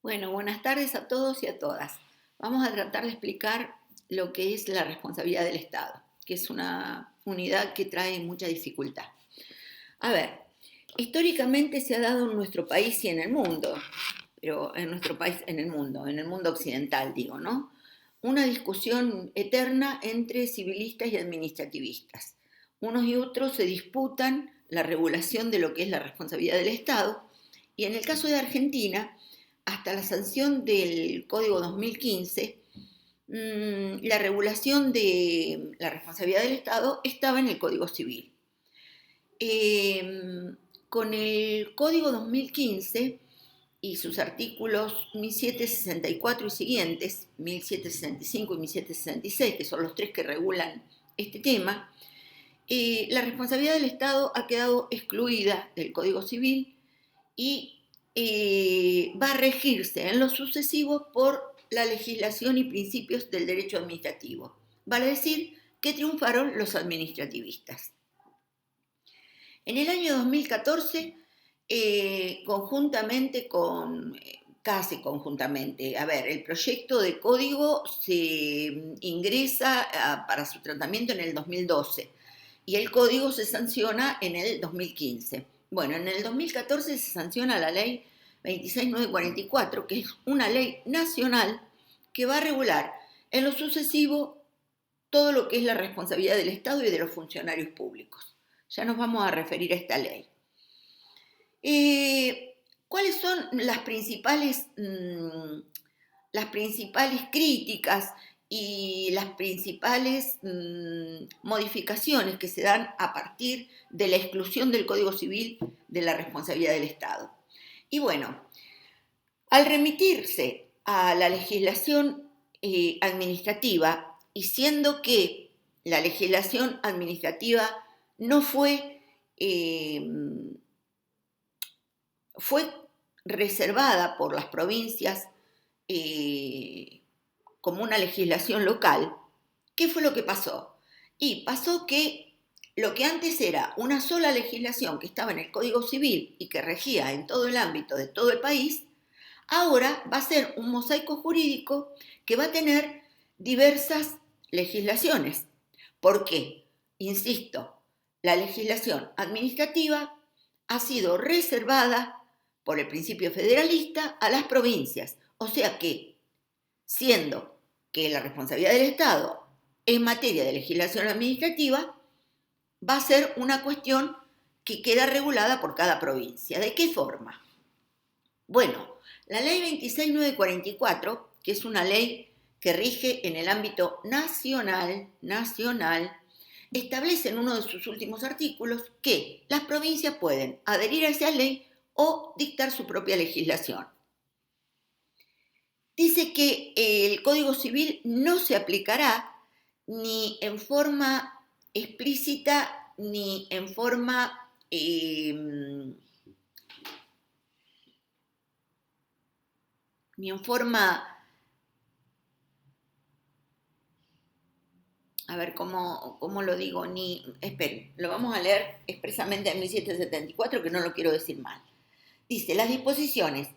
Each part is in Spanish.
Bueno, buenas tardes a todos y a todas. Vamos a tratar de explicar lo que es la responsabilidad del Estado, que es una unidad que trae mucha dificultad. A ver, históricamente se ha dado en nuestro país y en el mundo, pero en nuestro país, en el mundo occidental, digo, ¿no? Una discusión eterna entre civilistas y administrativistas. Unos y otros se disputan la regulación de lo que es la responsabilidad del Estado, y en el caso de Argentina, hasta la sanción del Código 2015, la regulación de la responsabilidad del Estado estaba en el Código Civil. Con el Código 2015 y sus artículos 1764 y siguientes, 1765 y 1766, que son los tres que regulan este tema, la responsabilidad del Estado ha quedado excluida del Código Civil y va a regirse en lo sucesivo por la legislación y principios del derecho administrativo. Vale decir que triunfaron los administrativistas. En el año 2014, casi conjuntamente, el proyecto de código se ingresa para su tratamiento en el 2012 y el código se sanciona en el 2015. Bueno, en el 2014 se sanciona la ley 26944, que es una ley nacional que va a regular en lo sucesivo todo lo que es la responsabilidad del Estado y de los funcionarios públicos. Ya nos vamos a referir a esta ley. ¿Cuáles son las principales críticas y las principales modificaciones que se dan a partir de la exclusión del Código Civil de la responsabilidad del Estado? Y bueno, al remitirse a la legislación administrativa, y siendo que la legislación administrativa no fue reservada por las provincias como una legislación local, ¿qué fue lo que pasó? Y pasó que lo que antes era una sola legislación que estaba en el Código Civil y que regía en todo el ámbito de todo el país, ahora va a ser un mosaico jurídico que va a tener diversas legislaciones. ¿Por qué? Insisto, la legislación administrativa ha sido reservada por el principio federalista a las provincias. O sea que, siendo que la responsabilidad del Estado en materia de legislación administrativa, va a ser una cuestión que queda regulada por cada provincia. ¿De qué forma? Bueno, la ley 26944, que es una ley que rige en el ámbito nacional, establece en uno de sus últimos artículos que las provincias pueden adherir a esa ley o dictar su propia legislación. Dice que el Código Civil no se aplicará ni en forma explícita ni en forma ¿cómo lo digo? Esperen, lo vamos a leer expresamente en 1774, que no lo quiero decir mal. Dice, las disposiciones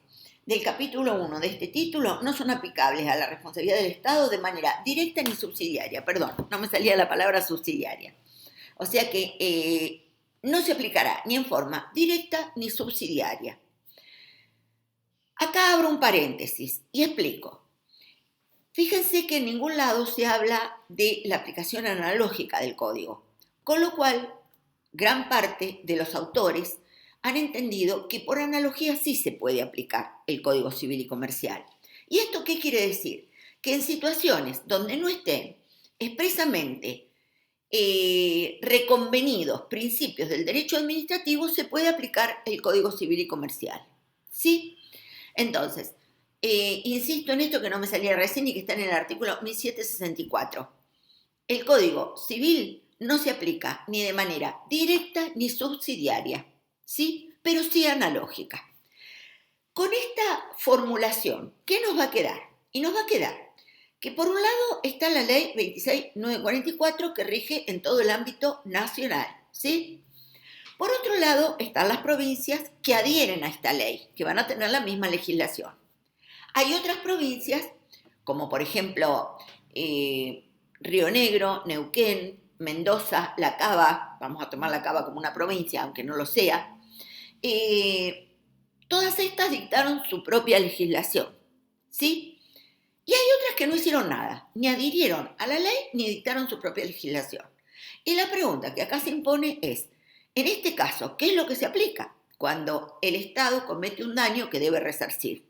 del capítulo 1 de este título no son aplicables a la responsabilidad del Estado de manera directa ni subsidiaria. Perdón, no me salía la palabra subsidiaria. O sea que no se aplicará ni en forma directa ni subsidiaria. Acá abro un paréntesis y explico. Fíjense que en ningún lado se habla de la aplicación analógica del código, con lo cual gran parte de los autores han entendido que por analogía sí se puede aplicar el Código Civil y Comercial. ¿Y esto qué quiere decir? Que en situaciones donde no estén expresamente reconvenidos principios del derecho administrativo se puede aplicar el Código Civil y Comercial. ¿Sí? Entonces, insisto en esto que no me salía recién y que está en el artículo 1764. El Código Civil no se aplica ni de manera directa ni subsidiaria, ¿sí? Pero sí analógica. Con esta formulación, ¿qué nos va a quedar? Y nos va a quedar que por un lado está la ley 26944 que rige en todo el ámbito nacional, ¿sí? Por otro lado están las provincias que adhieren a esta ley, que van a tener la misma legislación. Hay otras provincias, como por ejemplo Río Negro, Neuquén, Mendoza, La Cava, vamos a tomar La Cava como una provincia, aunque no lo sea, todas estas dictaron su propia legislación, ¿sí? Y hay otras que no hicieron nada, ni adhirieron a la ley ni dictaron su propia legislación. Y la pregunta que acá se impone es, en este caso, ¿qué es lo que se aplica cuando el Estado comete un daño que debe resarcir?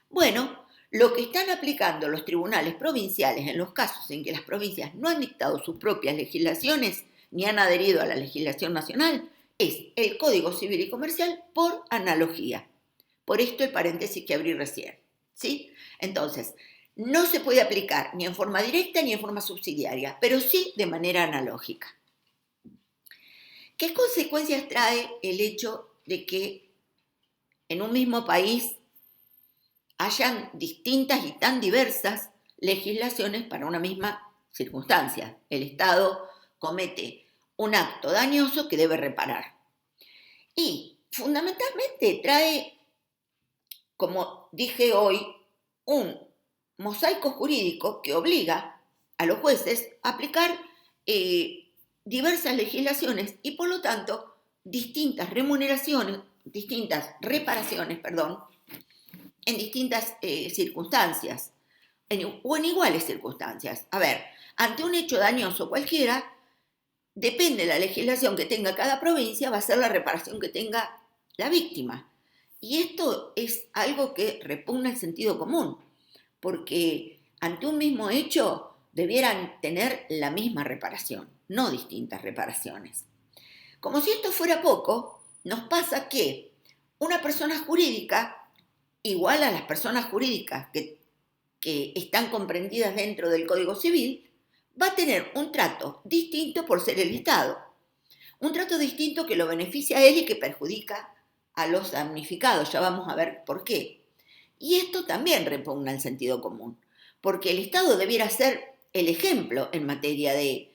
Bueno, lo que están aplicando los tribunales provinciales en los casos en que las provincias no han dictado sus propias legislaciones ni han adherido a la legislación nacional es el Código Civil y Comercial por analogía. Por esto el paréntesis que abrí recién, ¿sí? Entonces, no se puede aplicar ni en forma directa ni en forma subsidiaria, pero sí de manera analógica. ¿Qué consecuencias trae el hecho de que en un mismo país hayan distintas y tan diversas legislaciones para una misma circunstancia? El Estado comete un acto dañoso que debe reparar. Y fundamentalmente trae, como dije hoy, un mosaico jurídico que obliga a los jueces a aplicar diversas legislaciones y por lo tanto distintas reparaciones, en distintas circunstancias o en iguales circunstancias. A ver, ante un hecho dañoso cualquiera, depende de la legislación que tenga cada provincia, va a ser la reparación que tenga la víctima. Y esto es algo que repugna el sentido común, porque ante un mismo hecho debieran tener la misma reparación, no distintas reparaciones. Como si esto fuera poco, nos pasa que una persona jurídica, igual a las personas jurídicas que están comprendidas dentro del Código Civil, va a tener un trato distinto por ser el Estado. Un trato distinto que lo beneficia a él y que perjudica a los damnificados. Ya vamos a ver por qué. Y esto también repugna el sentido común, porque el Estado debiera ser el ejemplo en materia de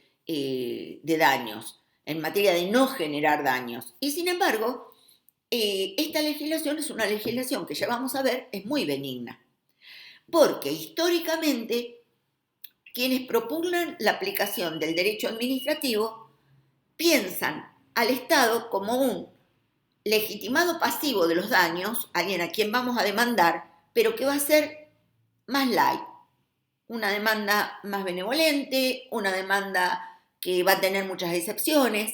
daños, en materia de no generar daños. Y sin embargo, esta legislación es una legislación que ya vamos a ver es muy benigna, porque históricamente quienes propugnan la aplicación del derecho administrativo piensan al Estado como un legitimado pasivo de los daños, alguien a quien vamos a demandar, pero que va a ser más light, una demanda más benevolente, una demanda que va a tener muchas excepciones,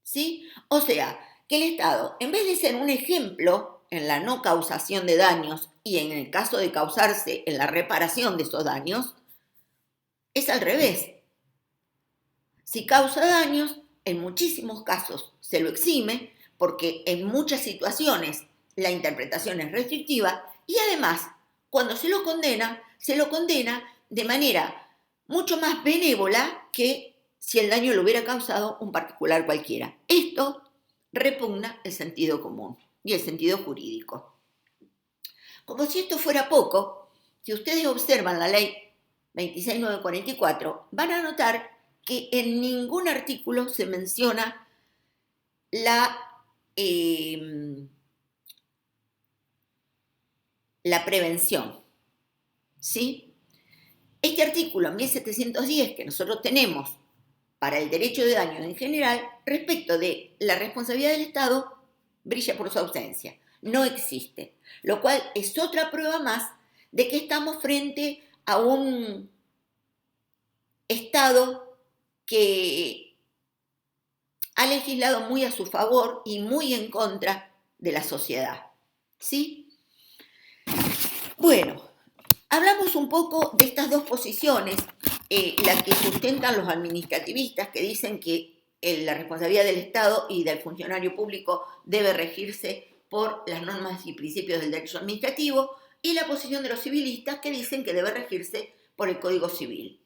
¿sí? O sea, que el Estado, en vez de ser un ejemplo en la no causación de daños y en el caso de causarse en la reparación de esos daños, es al revés. Si causa daños, en muchísimos casos se lo exime, porque en muchas situaciones la interpretación es restrictiva y además, cuando se lo condena de manera mucho más benévola que si el daño lo hubiera causado un particular cualquiera. Esto repugna el sentido común y el sentido jurídico. Como si esto fuera poco, si ustedes observan la ley 26944, van a notar que en ningún artículo se menciona la prevención, ¿sí? Este artículo 1710 que nosotros tenemos para el derecho de daños en general, respecto de la responsabilidad del Estado, brilla por su ausencia, no existe, lo cual es otra prueba más de que estamos frente a un Estado que ha legislado muy a su favor y muy en contra de la sociedad, ¿sí? Bueno, hablamos un poco de estas dos posiciones, las que sustentan los administrativistas, que dicen que la responsabilidad del Estado y del funcionario público debe regirse por las normas y principios del derecho administrativo, y la posición de los civilistas, que dicen que debe regirse por el Código Civil.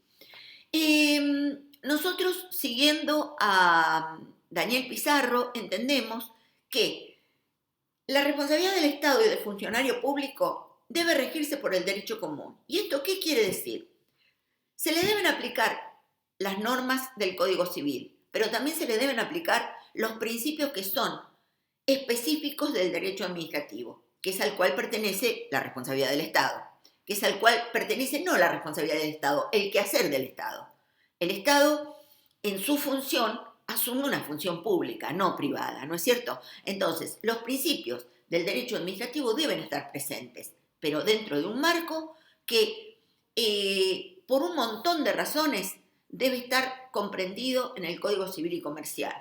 Nosotros, siguiendo a Daniel Pizarro, entendemos que la responsabilidad del Estado y del funcionario público debe regirse por el derecho común. ¿Y esto qué quiere decir? Se le deben aplicar las normas del Código Civil, pero también se le deben aplicar los principios que son específicos del derecho administrativo, que es al cual pertenece la responsabilidad del Estado. que es al cual pertenece no la responsabilidad del Estado, el quehacer del Estado. El Estado, en su función, asume una función pública, no privada, ¿no es cierto? Entonces, los principios del derecho administrativo deben estar presentes, pero dentro de un marco que, por un montón de razones, debe estar comprendido en el Código Civil y Comercial,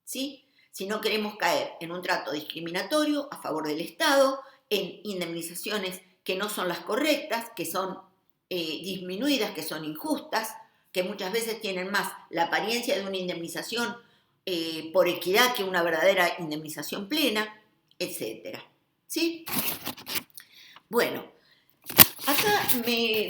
¿sí? Si no queremos caer en un trato discriminatorio a favor del Estado, en indemnizaciones que no son las correctas, que son disminuidas, que son injustas, que muchas veces tienen más la apariencia de una indemnización por equidad que una verdadera indemnización plena, etc. ¿Sí? Bueno, acá mi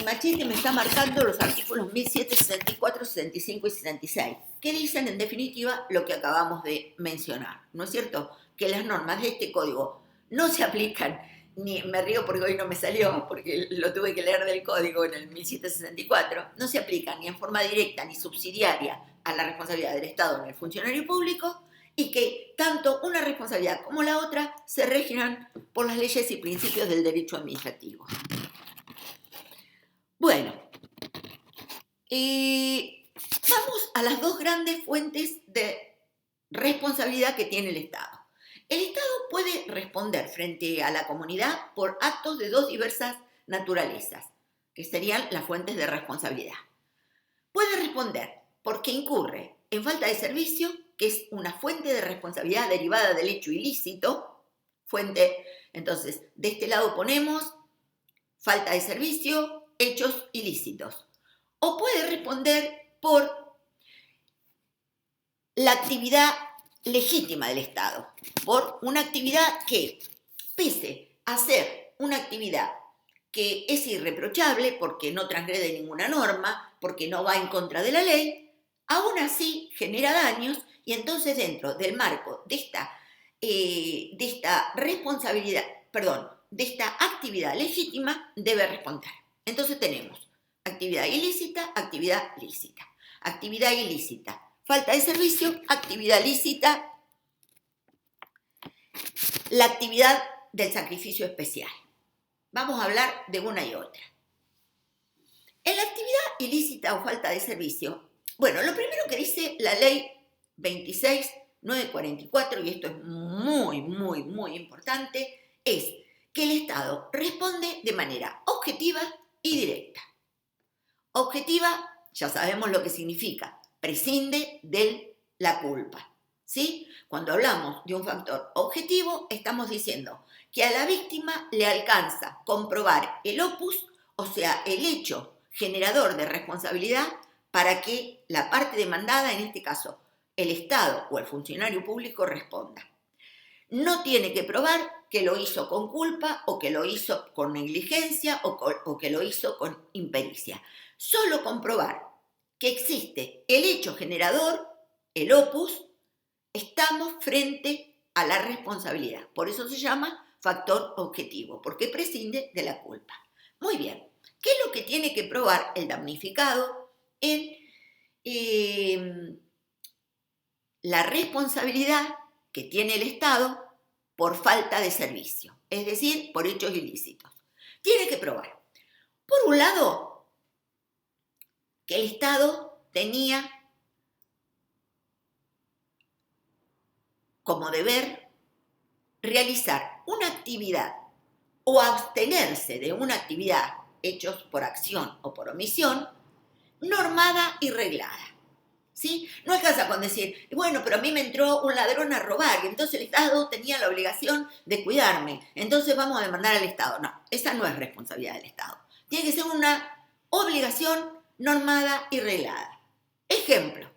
machete me está marcando los artículos 1007, 64, 65 y 66, que dicen en definitiva lo que acabamos de mencionar, ¿no es cierto? Que las normas de este código no se aplican, ni me río porque hoy no me salió, porque lo tuve que leer del código en el 1764, no se aplican ni en forma directa ni subsidiaria a la responsabilidad del Estado en el funcionario público, y que tanto una responsabilidad como la otra se regirán por las leyes y principios del derecho administrativo. Bueno, vamos a las dos grandes fuentes de responsabilidad que tiene el Estado. El Estado puede responder frente a la comunidad por actos de dos diversas naturalezas, que serían las fuentes de responsabilidad. Puede responder porque incurre en falta de servicio, que es una fuente de responsabilidad derivada del hecho ilícito, entonces, de este lado ponemos falta de servicio, hechos ilícitos. O puede responder por la actividad legítima del Estado, por una actividad que, pese a ser una actividad que es irreprochable porque no transgrede ninguna norma, porque no va en contra de la ley, aún así genera daños y entonces dentro del marco de esta responsabilidad, de esta actividad legítima debe responder. Entonces tenemos actividad ilícita, actividad lícita. Actividad ilícita, falta de servicio, actividad lícita, la actividad del sacrificio especial. Vamos a hablar de una y otra. En la actividad ilícita o falta de servicio, bueno, lo primero que dice la ley 26.944, y esto es muy, muy, muy importante, es que el Estado responde de manera objetiva y directa. Objetiva, ya sabemos lo que significa, prescinde de la culpa, ¿sí? Cuando hablamos de un factor objetivo, estamos diciendo que a la víctima le alcanza comprobar el opus, o sea, el hecho generador de responsabilidad, para que la parte demandada, en este caso el Estado o el funcionario público, responda. No tiene que probar que lo hizo con culpa o que lo hizo con negligencia o que lo hizo con impericia. Solo comprobar que existe el hecho generador, el opus, estamos frente a la responsabilidad. Por eso se llama factor objetivo, porque prescinde de la culpa. Muy bien, ¿qué es lo que tiene que probar el damnificado en la responsabilidad que tiene el Estado por falta de servicio, es decir, por hechos ilícitos? Tiene que probar, por un lado, que el Estado tenía como deber realizar una actividad o abstenerse de una actividad, hechos por acción o por omisión, normada y reglada. ¿Sí? No alcanza con decir, bueno, pero a mí me entró un ladrón a robar y entonces el Estado tenía la obligación de cuidarme, entonces vamos a demandar al Estado. No, esa no es responsabilidad del Estado. Tiene que ser una obligación normada y reglada. Ejemplo.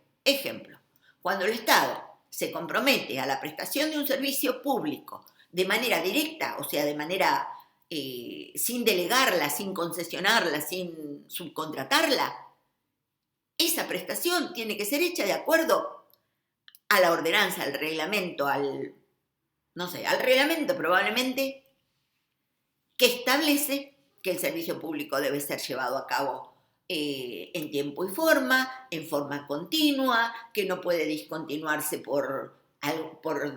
Cuando el Estado se compromete a la prestación de un servicio público de manera directa, o sea, de manera sin delegarla, sin concesionarla, sin subcontratarla, esa prestación tiene que ser hecha de acuerdo a la ordenanza, al reglamento, al reglamento probablemente, que establece que el servicio público debe ser llevado a cabo en tiempo y forma, en forma continua, que no puede discontinuarse por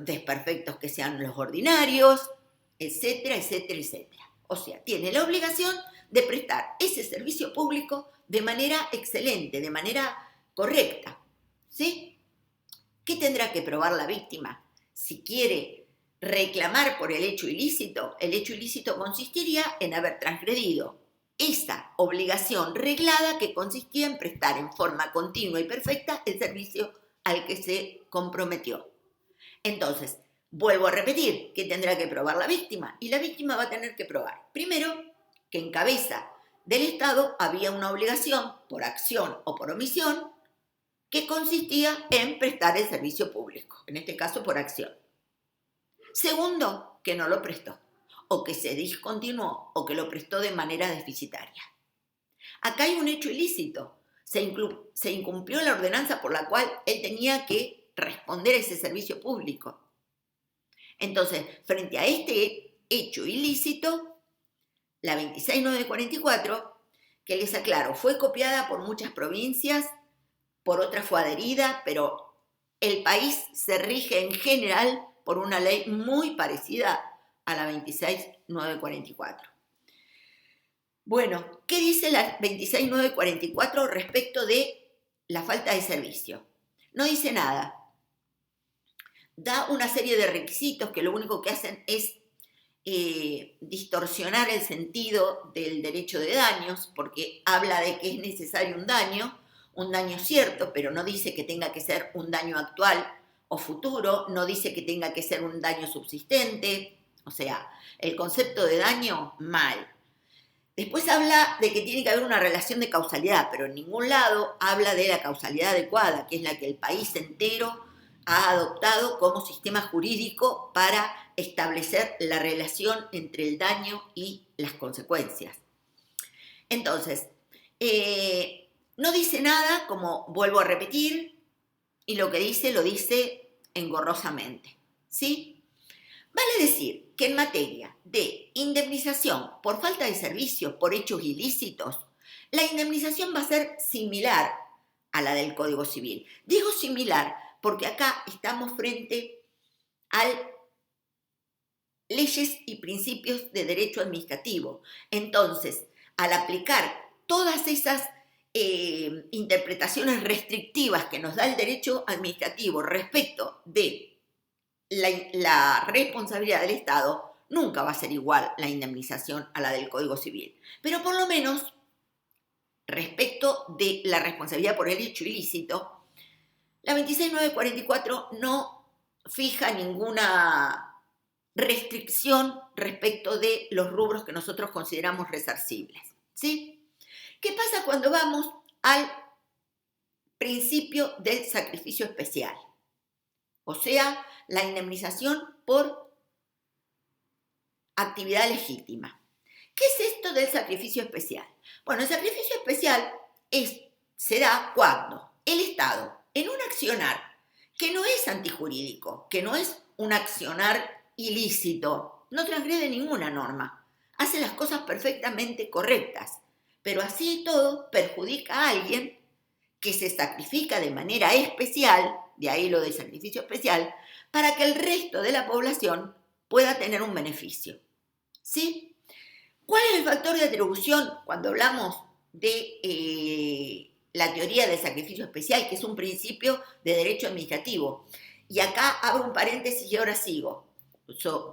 desperfectos que sean los ordinarios, etcétera, etcétera, etcétera. O sea, tiene la obligación de prestar ese servicio público de manera excelente, de manera correcta. ¿Sí? ¿Qué tendrá que probar la víctima? Si quiere reclamar por el hecho ilícito consistiría en haber transgredido esa obligación reglada que consistía en prestar en forma continua y perfecta el servicio al que se comprometió. Entonces, vuelvo a repetir, ¿qué tendrá que probar la víctima? Y la víctima va a tener que probar, primero, que en cabeza del Estado había una obligación, por acción o por omisión, que consistía en prestar el servicio público, en este caso por acción. Segundo, que no lo prestó, o que se discontinuó, o que lo prestó de manera deficitaria. Acá hay un hecho ilícito. Se incumplió la ordenanza por la cual él tenía que responder a ese servicio público. Entonces, frente a este hecho ilícito, la 26944, que les aclaro, fue copiada por muchas provincias, por otras fue adherida, pero el país se rige en general por una ley muy parecida a la 26944. Bueno, ¿qué dice la 26944 respecto de la falta de servicio? No dice nada. Da una serie de requisitos que lo único que hacen es distorsionar el sentido del derecho de daños, porque habla de que es necesario un daño cierto, pero no dice que tenga que ser un daño actual o futuro, no dice que tenga que ser un daño subsistente, o sea, el concepto de daño, mal. Después habla de que tiene que haber una relación de causalidad, pero en ningún lado habla de la causalidad adecuada, que es la que el país entero ha adoptado como sistema jurídico para establecer la relación entre el daño y las consecuencias. Entonces, no dice nada, como vuelvo a repetir, y lo que dice lo dice engorrosamente, ¿sí? Vale decir que en materia de indemnización por falta de servicio por hechos ilícitos, la indemnización va a ser similar a la del Código Civil. Digo similar porque acá estamos frente a leyes y principios de derecho administrativo. Entonces, al aplicar todas esas interpretaciones restrictivas que nos da el derecho administrativo respecto de la responsabilidad del Estado, nunca va a ser igual la indemnización a la del Código Civil. Pero por lo menos, respecto de la responsabilidad por el hecho ilícito, la 26944 no fija ninguna restricción respecto de los rubros que nosotros consideramos resarcibles, ¿sí? ¿Qué pasa cuando vamos al principio del sacrificio especial? O sea, la indemnización por actividad legítima. ¿Qué es esto del sacrificio especial? Bueno, el sacrificio especial se da cuando el Estado, en un accionar que no es antijurídico, que no es un accionar ilícito, no transgrede ninguna norma, hace las cosas perfectamente correctas, pero así y todo perjudica a alguien que se sacrifica de manera especial, de ahí lo de sacrificio especial, para que el resto de la población pueda tener un beneficio. ¿Sí? ¿Cuál es el factor de atribución cuando hablamos de la teoría del sacrificio especial, que es un principio de derecho administrativo? Y acá abro un paréntesis y ahora sigo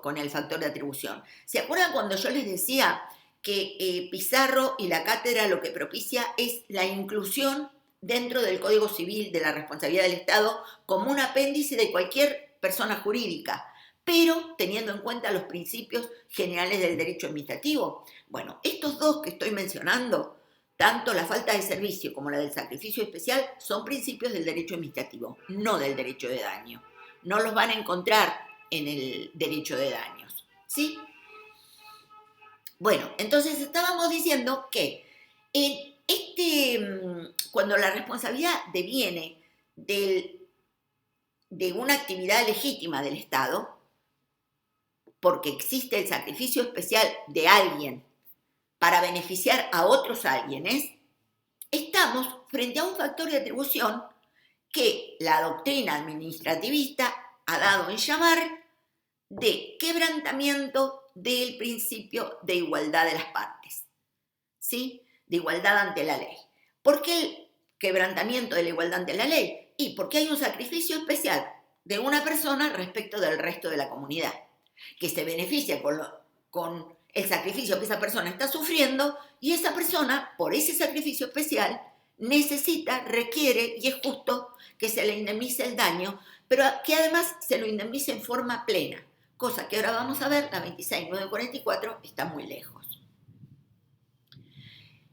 con el factor de atribución. ¿Se acuerdan cuando yo les decía que Pizarro y la cátedra lo que propicia es la inclusión dentro del Código Civil de la responsabilidad del Estado como un apéndice de cualquier persona jurídica, pero teniendo en cuenta los principios generales del derecho administrativo? Bueno, estos dos que estoy mencionando, tanto la falta de servicio como la del sacrificio especial, son principios del derecho administrativo, no del derecho de daño. No los van a encontrar en el derecho de daños, ¿sí? Bueno, entonces estábamos diciendo que cuando la responsabilidad deviene de una actividad legítima del Estado, porque existe el sacrificio especial de alguien para beneficiar a otros alguienes, estamos frente a un factor de atribución que la doctrina administrativista ha dado en llamar de quebrantamiento del principio de igualdad de las partes, ¿sí? De igualdad ante la ley. ¿Por qué el quebrantamiento de la igualdad ante la ley? Y porque hay un sacrificio especial de una persona respecto del resto de la comunidad, que se beneficia con el sacrificio que esa persona está sufriendo, y esa persona, por ese sacrificio especial, necesita, requiere, y es justo que se le indemnice el daño, pero que además se lo indemnice en forma plena, cosa que ahora vamos a ver, la 26.944 está muy lejos.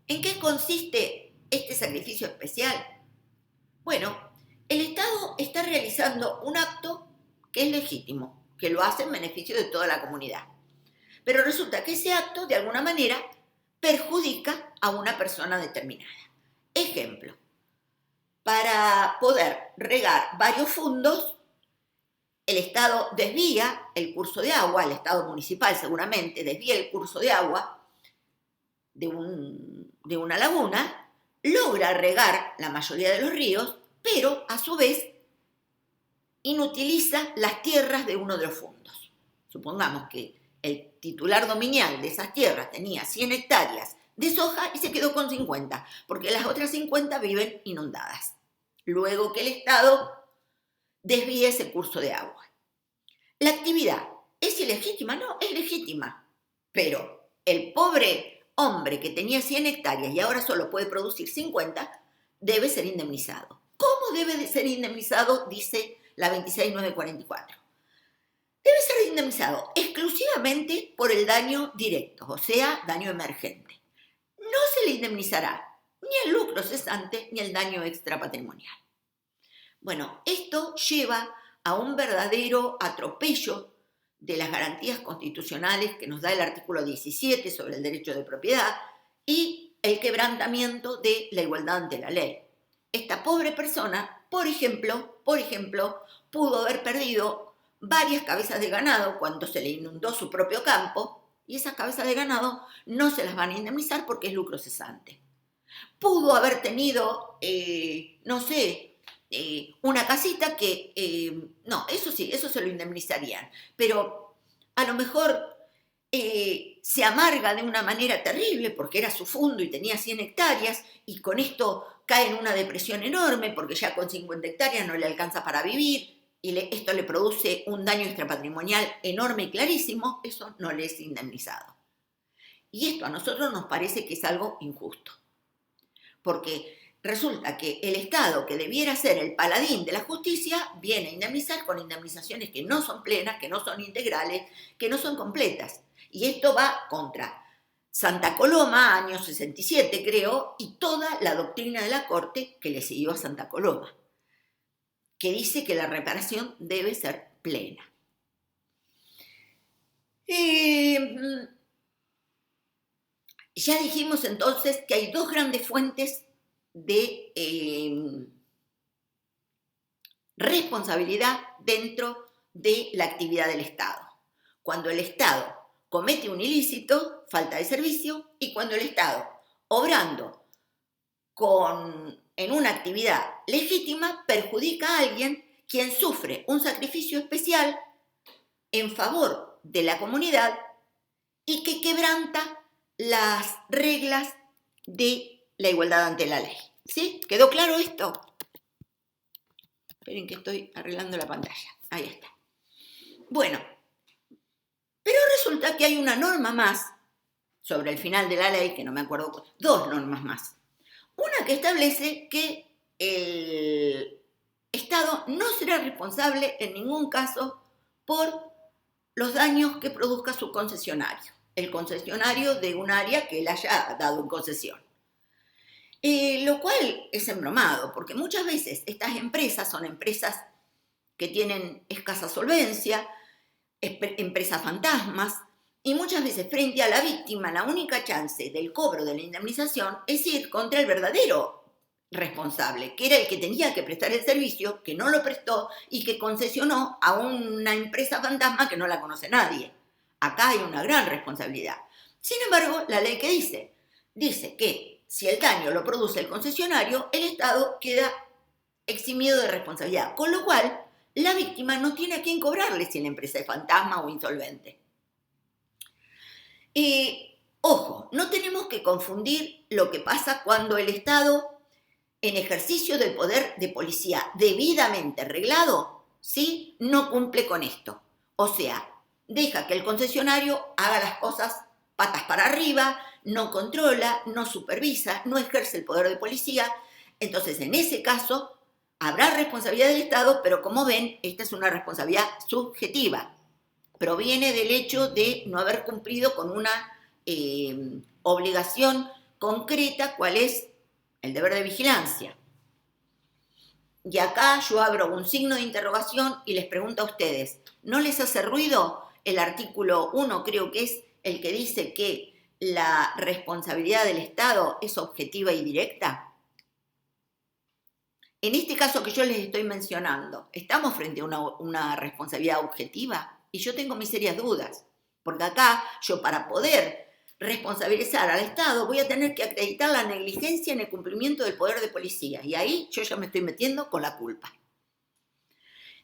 ¿En qué consiste este sacrificio especial? Bueno, el Estado está realizando un acto que es legítimo, que lo hace en beneficio de toda la comunidad. Pero resulta que ese acto, de alguna manera, perjudica a una persona determinada. Ejemplo, para poder regar varios fundos, el Estado desvía el curso de agua, el Estado municipal seguramente desvía el curso de agua de una laguna, logra regar la mayoría de los ríos, pero a su vez inutiliza las tierras de uno de los fondos. Supongamos que el titular dominial de esas tierras tenía 100 hectáreas de soja y se quedó con 50, porque las otras 50 viven inundadas, luego que el Estado desvíe ese curso de agua. La actividad es ilegítima, no, es legítima, pero el pobre hombre que tenía 100 hectáreas y ahora solo puede producir 50, debe ser indemnizado. ¿Cómo debe de ser indemnizado? Dice la 26.944. Debe ser indemnizado exclusivamente por el daño directo, o sea, daño emergente. No se le indemnizará ni el lucro cesante ni el daño extrapatrimonial. Bueno, esto lleva a un verdadero atropello de las garantías constitucionales que nos da el artículo 17 sobre el derecho de propiedad y el quebrantamiento de la igualdad ante la ley. Esta pobre persona, por ejemplo, pudo haber perdido varias cabezas de ganado cuando se le inundó su propio campo, y esas cabezas de ganado no se las van a indemnizar porque es lucro cesante. Pudo haber tenido, una casita que, no, eso sí, eso se lo indemnizarían, pero a lo mejor se amarga de una manera terrible porque era su fondo y tenía 100 hectáreas y con esto cae en una depresión enorme porque ya con 50 hectáreas no le alcanza para vivir y esto le produce un daño extrapatrimonial enorme y clarísimo, eso no le es indemnizado. Y esto a nosotros nos parece que es algo injusto, porque resulta que el Estado, que debiera ser el paladín de la justicia, viene a indemnizar con indemnizaciones que no son plenas, que no son integrales, que no son completas. Y esto va contra Santa Coloma, año 67 creo, y toda la doctrina de la Corte que le siguió a Santa Coloma, que dice que la reparación debe ser plena. Ya dijimos entonces que hay dos grandes fuentes de responsabilidad dentro de la actividad del Estado. Cuando el Estado comete un ilícito, falta de servicio, y cuando el Estado, obrando en una actividad legítima, perjudica a alguien quien sufre un sacrificio especial en favor de la comunidad y que quebranta las reglas de la igualdad ante la ley. ¿Sí? ¿Quedó claro esto? Esperen que estoy arreglando la pantalla. Ahí está. Bueno, pero resulta que hay una norma más sobre el final de la ley, que no me acuerdo, dos normas más. Una que establece que el Estado no será responsable en ningún caso por los daños que produzca su concesionario, el concesionario de un área que él haya dado en concesión. Lo cual es embromado, porque muchas veces estas empresas son empresas que tienen escasa solvencia, empresas fantasmas, y muchas veces frente a la víctima la única chance del cobro de la indemnización es ir contra el verdadero responsable, que era el que tenía que prestar el servicio, que no lo prestó y que concesionó a una empresa fantasma que no la conoce nadie. Acá hay una gran responsabilidad. Sin embargo, la ley que dice que si el daño lo produce el concesionario, el Estado queda eximido de responsabilidad, con lo cual la víctima no tiene a quién cobrarle si la empresa es fantasma o insolvente. Ojo, no tenemos que confundir lo que pasa cuando el Estado, en ejercicio del poder de policía debidamente reglado, ¿sí?, no cumple con esto. O sea, deja que el concesionario haga las cosas patas para arriba, no controla, no supervisa, no ejerce el poder de policía. Entonces, en ese caso, habrá responsabilidad del Estado, pero como ven, esta es una responsabilidad subjetiva. Proviene del hecho de no haber cumplido con una obligación concreta, cuál es el deber de vigilancia. Y acá yo abro un signo de interrogación y les pregunto a ustedes, ¿no les hace ruido el artículo 1, creo que es el que dice que la responsabilidad del Estado es objetiva y directa? En este caso que yo les estoy mencionando, ¿estamos frente a una responsabilidad objetiva? Y yo tengo mis serias dudas, porque acá yo, para poder responsabilizar al Estado, voy a tener que acreditar la negligencia en el cumplimiento del poder de policía, y ahí yo ya me estoy metiendo con la culpa.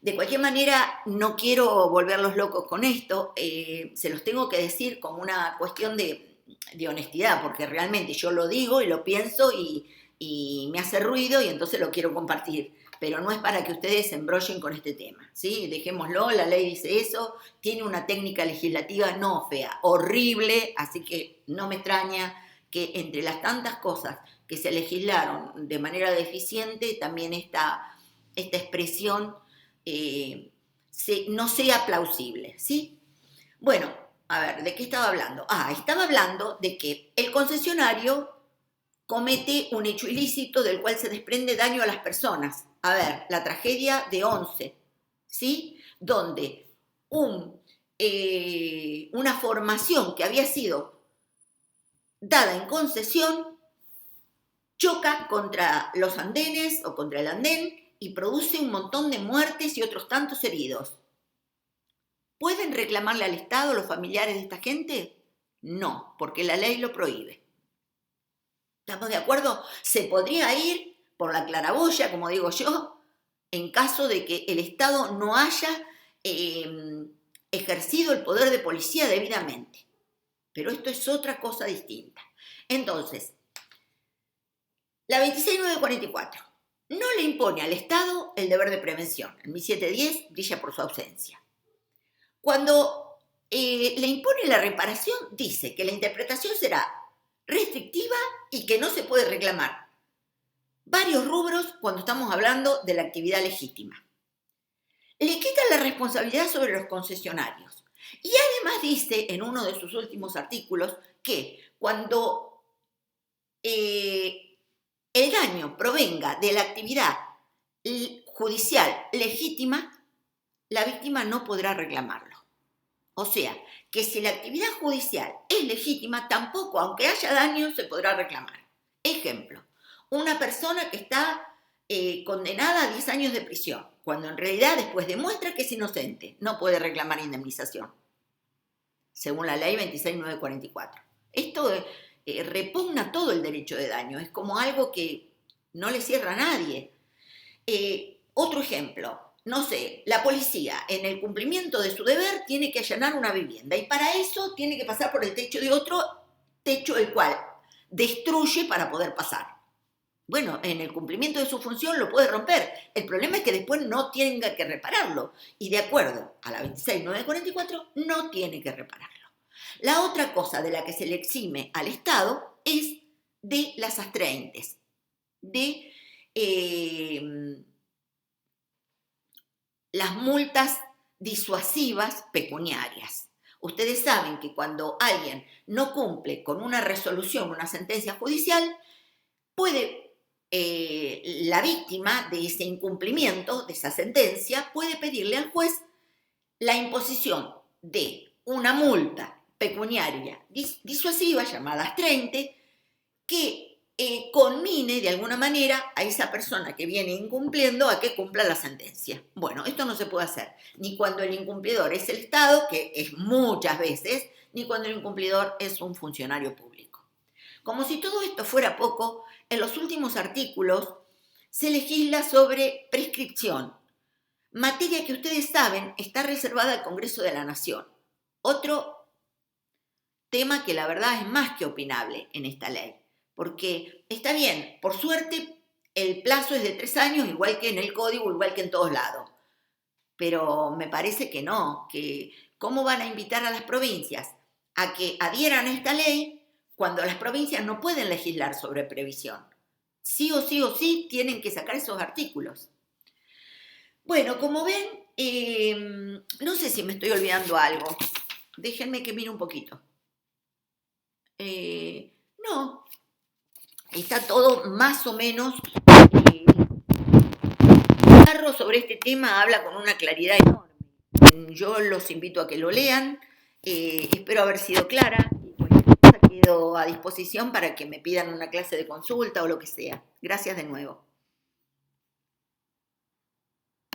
De cualquier manera, no quiero volverlos locos con esto, se los tengo que decir como una cuestión de honestidad, porque realmente yo lo digo y lo pienso y me hace ruido y entonces lo quiero compartir, pero no es para que ustedes se embrollen con este tema, ¿sí? Dejémoslo, la ley dice eso, tiene una técnica legislativa no fea, horrible, así que no me extraña que entre las tantas cosas que se legislaron de manera deficiente, también esta expresión no sea plausible, ¿sí? Bueno, a ver, ¿de qué estaba hablando? Estaba hablando de que el concesionario comete un hecho ilícito del cual se desprende daño a las personas. A ver, la tragedia de Once, ¿sí? Donde una formación que había sido dada en concesión choca contra los andenes o contra el andén y produce un montón de muertes y otros tantos heridos. ¿Pueden reclamarle al Estado los familiares de esta gente? No, porque la ley lo prohíbe. ¿Estamos de acuerdo? Se podría ir por la claraboya, como digo yo, en caso de que el Estado no haya ejercido el poder de policía debidamente. Pero esto es otra cosa distinta. Entonces, la 26944 no le impone al Estado el deber de prevención. El 1710 brilla por su ausencia. Cuando le impone la reparación, dice que la interpretación será restrictiva y que no se puede reclamar varios rubros cuando estamos hablando de la actividad legítima. Le quita la responsabilidad sobre los concesionarios. Y además dice en uno de sus últimos artículos que cuando el daño provenga de la actividad judicial legítima, la víctima no podrá reclamarlo. O sea, que si la actividad judicial es legítima, tampoco, aunque haya daño, se podrá reclamar. Ejemplo, una persona que está condenada a 10 años de prisión, cuando en realidad después demuestra que es inocente, no puede reclamar indemnización, según la ley 26944. Esto repugna todo el derecho de daño, es como algo que no le cierra a nadie. Otro ejemplo, no sé, la policía en el cumplimiento de su deber tiene que allanar una vivienda y para eso tiene que pasar por el techo de otro techo, el cual destruye para poder pasar. Bueno, en el cumplimiento de su función lo puede romper. El problema es que después no tenga que repararlo y de acuerdo a la 26944 no tiene que repararlo. La otra cosa de la que se le exime al Estado es de las astraentes, de las multas disuasivas pecuniarias. Ustedes saben que cuando alguien no cumple con una resolución, una sentencia judicial, puede la víctima de ese incumplimiento, de esa sentencia, puede pedirle al juez la imposición de una multa pecuniaria disuasiva, llamada astraente, que conmine de alguna manera a esa persona que viene incumpliendo a que cumpla la sentencia. Bueno, esto no se puede hacer, ni cuando el incumplidor es el Estado, que es muchas veces, ni cuando el incumplidor es un funcionario público. Como si todo esto fuera poco, en los últimos artículos se legisla sobre prescripción, materia que ustedes saben está reservada al Congreso de la Nación. Otro tema que la verdad es más que opinable en esta ley, porque está bien, por suerte el plazo es de 3 años, igual que en el código, igual que en todos lados, pero me parece que no, que ¿cómo van a invitar a las provincias a que adhieran a esta ley cuando las provincias no pueden legislar sobre previsión? Sí o sí o sí tienen que sacar esos artículos. Bueno, como ven, no sé si me estoy olvidando algo. Déjenme que mire un poquito. No, está todo más o menos. Carro sobre este tema habla con una claridad enorme. Yo los invito a que lo lean. Espero haber sido clara. Y cualquier cosa quedo a disposición para que me pidan una clase de consulta o lo que sea. Gracias de nuevo.